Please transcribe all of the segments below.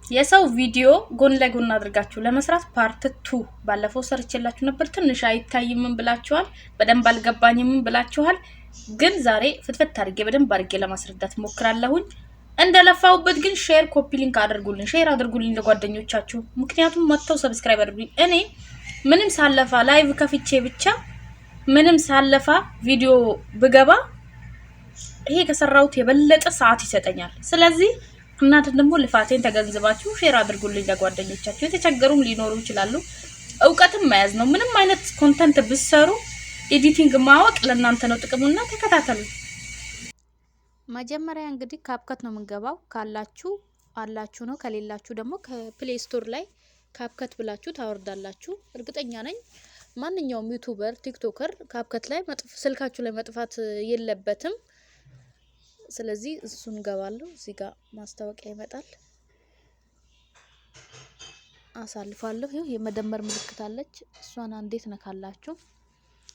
የሰው ቪዲዮ ጎን ለጎን አድርጋችሁ ለመስራት ፓርት 2 ባለፈው ሰርቼላችሁ ነበር። ትንሽ አይታይም ብላችኋል፣ በደንብ አልገባኝም ብላችኋል። ግን ዛሬ ፍትፍት አድርጌ በደንብ አድርጌ ለማስረዳት ሞክራለሁኝ። እንደለፋውበት ግን ሼር ኮፒ ሊንክ አድርጉልኝ፣ ሼር አድርጉልኝ ለጓደኞቻችሁ። ምክንያቱም መጥተው ሰብስክራይብ አድርጉልኝ። እኔ ምንም ሳለፋ ላይቭ ከፍቼ ብቻ ምንም ሳለፋ ቪዲዮ ብገባ ይሄ ከሰራውት የበለጠ ሰዓት ይሰጠኛል። ስለዚህ እናንተ ደግሞ ልፋቴን ተገንዝባችሁ ሼር አድርጉልኝ ለጓደኞቻችሁ። የተቸገሩም ሊኖሩ ይችላሉ። እውቀትም መያዝ ነው። ምንም አይነት ኮንተንት ብትሰሩ ኤዲቲንግ ማወቅ ለእናንተ ነው ጥቅሙና ተከታተሉ። መጀመሪያ እንግዲህ ካፕከት ነው የምንገባው። ካላችሁ አላችሁ ነው፣ ከሌላችሁ ደግሞ ከፕሌይ ስቶር ላይ ካፕከት ብላችሁ ታወርዳላችሁ። እርግጠኛ ነኝ ማንኛውም ዩቲዩበር ቲክቶከር ካፕከት ላይ ስልካችሁ ላይ መጥፋት የለበትም። ስለዚህ እሱን ገባለሁ። እዚህ ጋር ማስታወቂያ ይመጣል፣ አሳልፋለሁ። ይሄ የመደመር ምልክት አለች፣ እሷን እንዴት ነካላችሁ።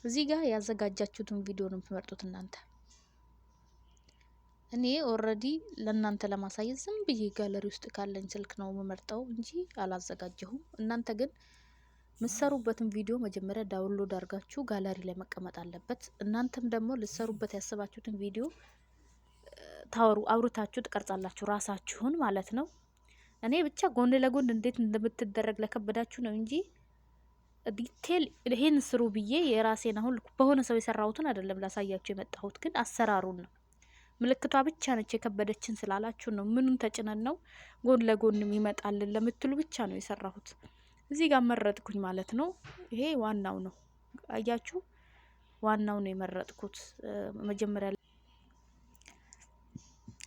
እዚህ ጋር ያዘጋጃችሁትን ቪዲዮ ነው የምትመርጡት እናንተ። እኔ ኦልሬዲ ለእናንተ ለማሳየት ዝም ብዬ ጋለሪ ውስጥ ካለኝ ስልክ ነው የምመርጠው እንጂ አላዘጋጀሁም። እናንተ ግን ምሰሩበትን ቪዲዮ መጀመሪያ ዳውንሎድ አድርጋችሁ ጋለሪ ላይ መቀመጥ አለበት። እናንተም ደግሞ ልሰሩበት ያሰባችሁትን ቪዲዮ አውርታችሁ ትቀርጻላችሁ ራሳችሁን ማለት ነው። እኔ ብቻ ጎን ለጎን እንዴት እንደምትደረግ ለከበዳችሁ ነው እንጂ ዲቴል ይሄን ስሩ ብዬ የራሴን አሁን በሆነ ሰው የሰራሁትን አይደለም ላሳያችሁ የመጣሁት፣ ግን አሰራሩን ነው። ምልክቷ ብቻ ነች የከበደችን ስላላችሁ ነው። ምኑን ተጭነን ነው ጎን ለጎን ይመጣልን ለምትሉ ብቻ ነው የሰራሁት። እዚህ ጋር መረጥኩኝ ማለት ነው። ይሄ ዋናው ነው፣ አያችሁ፣ ዋናው ነው የመረጥኩት መጀመሪያ።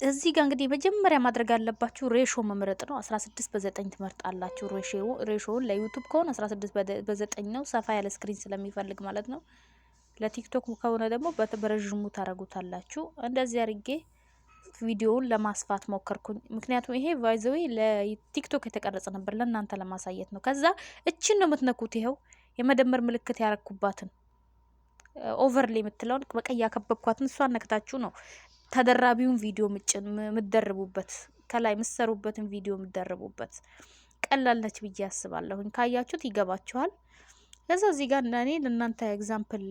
እዚህ ጋር እንግዲህ መጀመሪያ ማድረግ ያለባችሁ ሬሾ መምረጥ ነው። 16 በ9 ትመርጣላችሁ። ሬሾውን ለዩቲዩብ ከሆነ 16 በ9 ነው፣ ሰፋ ያለ ስክሪን ስለሚፈልግ ማለት ነው። ለቲክቶክ ከሆነ ደግሞ በረዥሙ ታረጉታላችሁ። እንደዚህ አድርጌ ቪዲዮውን ለማስፋት ሞከርኩኝ። ምክንያቱም ይሄ ቫይዘዌ ለቲክቶክ የተቀረጸ ነበር፣ ለእናንተ ለማሳየት ነው። ከዛ እችን ነው የምትነኩት። ይኸው የመደመር ምልክት ያረኩባትን ኦቨርሌ የምትለውን በቀይ ያከበብኳትን እሷን ነክታችሁ ነው ተደራቢውን ቪዲዮ ምደርቡበት፣ ከላይ ምሰሩበትን ቪዲዮ ምደርቡበት። ቀላል ነች ብዬ አስባለሁኝ። ካያችሁት ይገባችኋል። ከዛ እዚህ ጋር እኔ ለእናንተ ኤግዛምፕል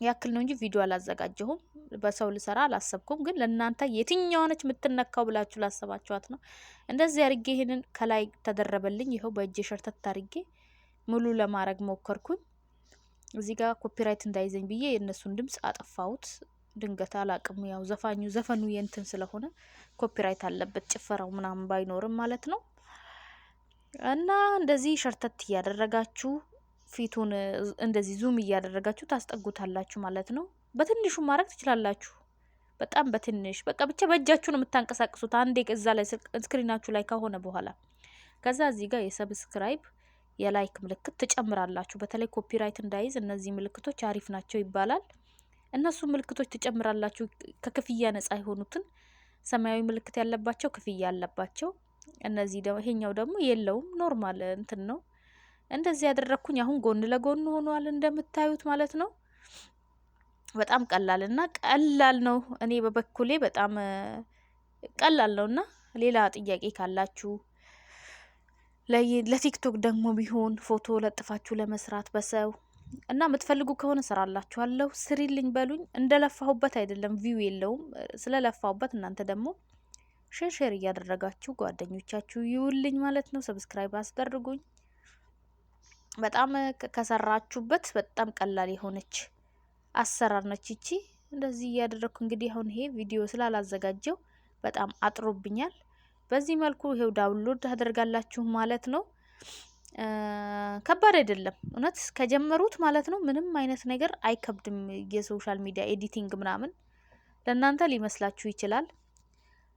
ያክል ነው እንጂ ቪዲዮ አላዘጋጀሁም። በሰው ልሰራ አላሰብኩም። ግን ለእናንተ የትኛው ነች የምትነካው ብላችሁ ላሰባችኋት ነው። እንደዚህ አድርጌ ይሄንን ከላይ ተደረበልኝ። ይኸው በእጄ ሸርተት አድርጌ ሙሉ ለማድረግ ሞከርኩኝ። እዚህ ጋር ኮፒራይት እንዳይዘኝ ብዬ የእነሱን ድምጽ አጠፋሁት። ድንገት አላቅም፣ ያው ዘፈኑ የእንትን ስለሆነ ኮፒራይት አለበት፣ ጭፈራው ምናምን ባይኖርም ማለት ነው። እና እንደዚህ ሸርተት እያደረጋችሁ ፊቱን እንደዚህ ዙም እያደረጋችሁ ታስጠጉታላችሁ ማለት ነው። በትንሹ ማድረግ ትችላላችሁ፣ በጣም በትንሽ በቃ ብቻ በእጃችሁ ነው የምታንቀሳቅሱት። አንዴ እዛ ላይ ስክሪናችሁ ላይ ከሆነ በኋላ ከዛ እዚህ ጋር የሰብስክራይብ የላይክ ምልክት ትጨምራላችሁ። በተለይ ኮፒራይት እንዳይዝ እነዚህ ምልክቶች አሪፍ ናቸው ይባላል። እነሱ ምልክቶች ትጨምራላችሁ። ከክፍያ ነጻ የሆኑትን ሰማያዊ ምልክት ያለባቸው ክፍያ አለባቸው። እነዚህ ደግሞ ይሄኛው ደግሞ የለውም፣ ኖርማል እንትን ነው። እንደዚህ ያደረኩኝ አሁን ጎን ለጎን ሆኗል እንደምታዩት ማለት ነው። በጣም ቀላል ነው። እኔ በበኩሌ በጣም ቀላል ነውና ሌላ ጥያቄ ካላችሁ ለቲክቶክ ደግሞ ቢሆን ፎቶ ለጥፋችሁ ለመስራት በሰው እና የምትፈልጉ ከሆነ ሰራላችኋለሁ። ስሪልኝ በሉኝ። እንደለፋሁበት አይደለም፣ ቪው የለውም። ስለለፋሁበት እናንተ ደግሞ ሼር እያደረጋችሁ ጓደኞቻችሁ ይውልኝ ማለት ነው። ሰብስክራይብ አስደርጉኝ። በጣም ከሰራችሁበት በጣም ቀላል የሆነች አሰራር ነች ይቺ። እንደዚህ እያደረኩ እንግዲህ አሁን ይሄ ቪዲዮ ስላላዘጋጀው በጣም አጥሮብኛል። በዚህ መልኩ ይሄው ዳውንሎድ ታደርጋላችሁ ማለት ነው። ከባድ አይደለም እውነት ከጀመሩት ማለት ነው። ምንም አይነት ነገር አይከብድም። የሶሻል ሚዲያ ኤዲቲንግ ምናምን ለእናንተ ሊመስላችሁ ይችላል።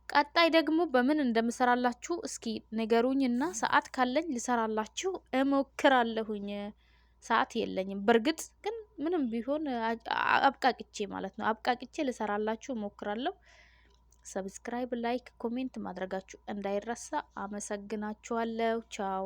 ቀጣይ ደግሞ በምን እንደምሰራላችሁ እስኪ ንገሩኝና ሰዓት ካለኝ ልሰራላችሁ እሞክራለሁኝ። ሰዓት የለኝም በርግጥ ግን ምንም ቢሆን አብቃቅቼ ማለት ነው አብቃቅቼ ልሰራላችሁ እሞክራለሁ። ሰብስክራይብ፣ ላይክ፣ ኮሜንት ማድረጋችሁ እንዳይረሳ። አመሰግናችኋለሁ። ቻው